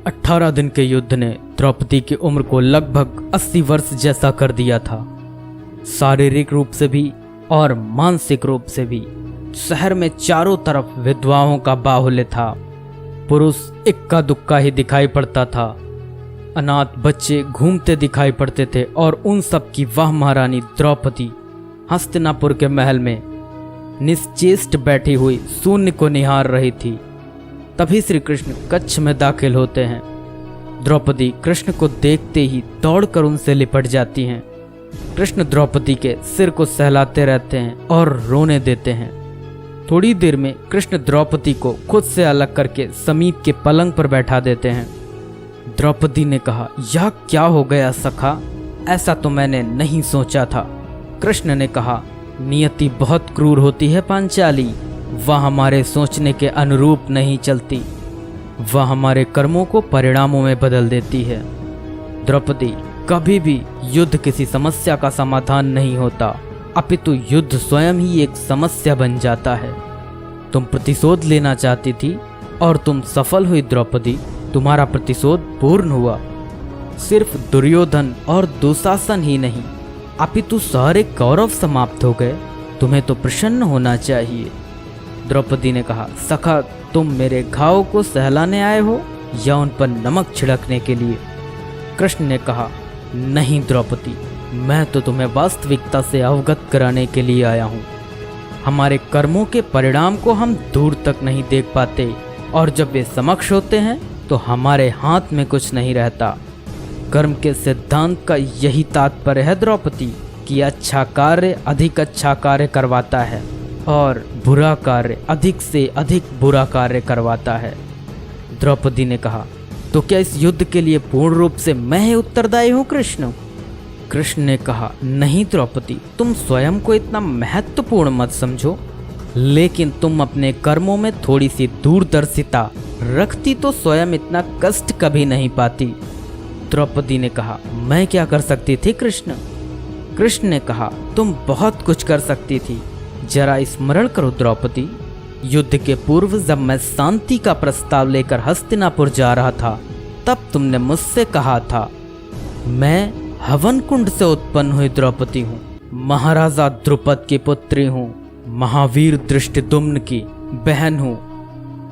18 दिन के युद्ध ने द्रौपदी की उम्र को लगभग 80 वर्ष जैसा कर दिया था। शारीरिक रूप से भी और मानसिक रूप से भी शहर में चारों तरफ विधवाओं का बाहुल्य था। पुरुष इक्का दुक्का ही दिखाई पड़ता था। अनाथ बच्चे घूमते दिखाई पड़ते थे और उन सब की वह महारानी द्रौपदी हस्तिनापुर के महल में निश्चेष्ट बैठी हुई शून्य को निहार रही थी। तभी श्री कृष्ण कक्ष में दाखिल होते हैं। द्रौपदी कृष्ण को देखते ही दौड़कर उनसे लिपट जाती हैं। कृष्ण द्रौपदी के सिर को सहलाते रहते हैं और रोने देते हैं। थोड़ी देर में कृष्ण द्रौपदी को खुद से अलग करके समीप के पलंग पर बैठा देते हैं। द्रौपदी ने कहा, यह क्या हो गया सखा, ऐसा तो मैंने नहीं सोचा था। कृष्ण ने कहा, नियति बहुत क्रूर होती है पांचाली, वह हमारे सोचने के अनुरूप नहीं चलती, वह हमारे कर्मों को परिणामों में बदल देती है। द्रौपदी, कभी भी युद्ध किसी समस्या का समाधान नहीं होता, अपितु युद्ध स्वयं ही एक समस्या बन जाता है। तुम प्रतिशोध लेना चाहती थी और तुम सफल हुई द्रौपदी, तुम्हारा प्रतिशोध पूर्ण हुआ। सिर्फ दुर्योधन और दुशासन ही नहीं, अपितु सारे कौरव समाप्त हो गए। तुम्हें तो प्रसन्न होना चाहिए। द्रौपदी ने कहा, सखा, तुम मेरे घाव को सहलाने आए हो या उन पर नमक छिड़कने के लिए? कृष्ण ने कहा, नहीं द्रौपदी, मैं तो तुम्हें वास्तविकता से अवगत कराने के लिए आया हूँ। हमारे कर्मों के परिणाम को हम दूर तक नहीं देख पाते और जब वे समक्ष होते हैं तो हमारे हाथ में कुछ नहीं रहता। कर्म के सिद्धांत का यही तात्पर्य है द्रौपदी कि अच्छा कार्य अधिक अच्छा कार्य करवाता है और बुरा कार्य अधिक से अधिक बुरा कार्य करवाता है। द्रौपदी ने कहा, तो क्या इस युद्ध के लिए पूर्ण रूप से मैं ही उत्तरदायी हूँ कृष्ण? कृष्ण ने कहा, नहीं द्रौपदी, तुम स्वयं को इतना महत्वपूर्ण मत समझो, लेकिन तुम अपने कर्मों में थोड़ी सी दूरदर्शिता रखती तो स्वयं इतना कष्ट कभी नहीं पाती। द्रौपदी ने कहा, मैं क्या कर सकती थी कृष्ण? कृष्ण ने कहा, तुम बहुत कुछ कर सकती थी। जरा स्मरण करो द्रौपदी, युद्ध के पूर्व जब मैं शांति का प्रस्ताव लेकर हस्तिनापुर जा रहा था, तब तुमने मुझसे कहा था, मैं हवन कुंड से उत्पन्न हुई द्रौपदी हूँ, महाराजा द्रुपद की पुत्री हूँ, महावीर धृष्टद्युम्न की बहन हूँ,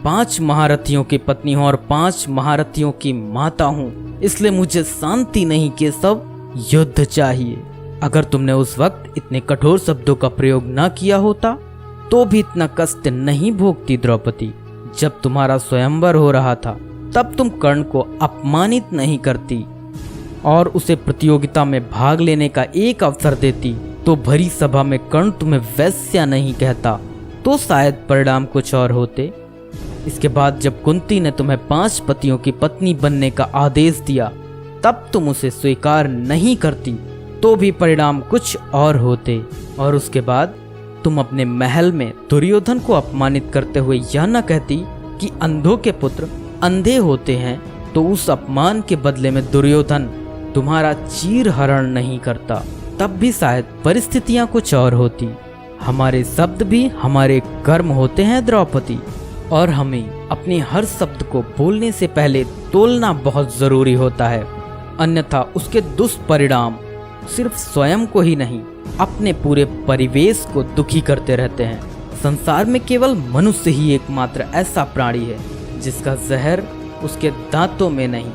5 महारथियों की पत्नी हूँ और 5 महारथियों की माता हूँ, इसलिए मुझे शांति नहीं केशव, युद्ध चाहिए। अगर तुमने उस वक्त इतने कठोर शब्दों का प्रयोग न किया होता तो भी इतना कष्ट नहीं भोगती द्रौपदी। जब तुम्हारा स्वयंवर हो रहा था तब तुम कर्ण को अपमानित नहीं करती और उसे प्रतियोगिता में भाग लेने का एक अवसर देती, तो भरी सभा में कर्ण तुम्हें वैश्या नहीं कहता तो शायद परिणाम कुछ और होते। इसके बाद जब कुंती ने तुम्हें 5 पतियों की पत्नी बनने का आदेश दिया, तब तुम उसे स्वीकार नहीं करती तो भी परिणाम कुछ और होते। और उसके बाद तुम अपने महल में दुर्योधन को अपमानित करते हुए यह न कहती कि अंधों के पुत्र अंधे होते हैं, तो उस अपमान के बदले में दुर्योधन तुम्हारा चीर हरण नहीं करता, तब भी शायद परिस्थितियां कुछ और होती। हमारे शब्द भी हमारे कर्म होते हैं द्रौपदी, और हमें अपने हर शब्द को बोलने से पहले तोलना बहुत जरूरी होता है, अन्यथा उसके दुष्परिणाम सिर्फ स्वयं को ही नहीं, अपने पूरे परिवेश को दुखी करते रहते हैं। संसार में केवल मनुष्य ही एकमात्र ऐसा प्राणी है जिसका जहर उसके दांतों में नहीं,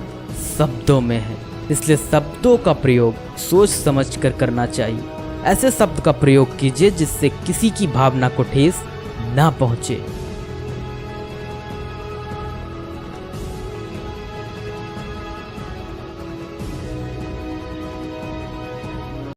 शब्दों में है। इसलिए शब्दों का प्रयोग सोच समझ कर करना चाहिए। ऐसे शब्द का प्रयोग कीजिए जिससे किसी की भावना को ठेस ना पहुंचे।